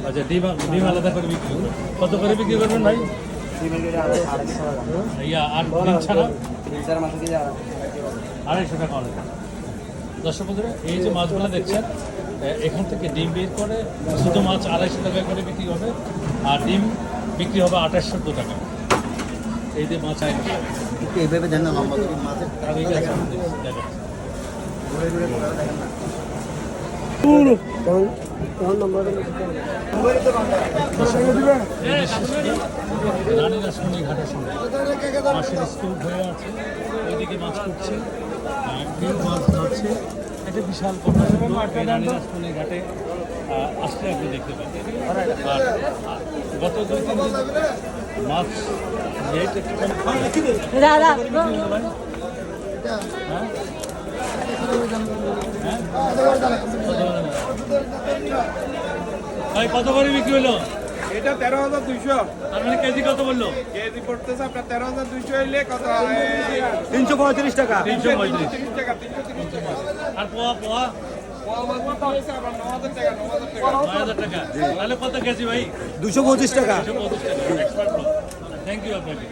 আচ্ছা, ডিম আলাদা করে বিক্রি করবেন। কত করে বিক্রি করবেন ভাই? ইয়া আর ডিম ছাড়া 250 টাকা অনেক। দর্শক বন্ধুরা, এই যে মাছগুলো দেখছেন, এখান থেকে ডিম বের করে শুধু মাছ 250 টাকা করে বিক্রি হবে, আর ডিম বিক্রি হবে 2800 টাকা। এই যে মাছ এইভাবে দেন না লম্বা করে মাছের ঠিক আছে, দেখাচ্ছি। রানী রাসমণি ঘাটের সঙ্গে মাছের স্তূপ হয়ে আছে, ওইদিকে মাছ করছে, কেউ মাছ ধরছে। এটা বিশাল রানী রাসমণি ঘাটে আসলে আপনি দেখতে পাবেন। আর গত 2-3 দিন মাছ রেট একটু কম। হ্যাঁ, ভাই কত করে বিক্রি হলো? এটা 13,200। তার মানে কেজি কত বললো? কেজি পড়তেছে আপনার 13,200 হইলে কত 335 টাকা। 335 টাকা 330 টাকা। আর পোয়া পোয়া পোয়া মাছ বিক্রি হয়েছে আবার 9,000 টাকা 9,000 টাকা। তাহলে কত কেজি ভাই? 225 টাকা। 225 টাকা। এক্সপার্ট লোক। থ্যাংক ইউ আপনাকে।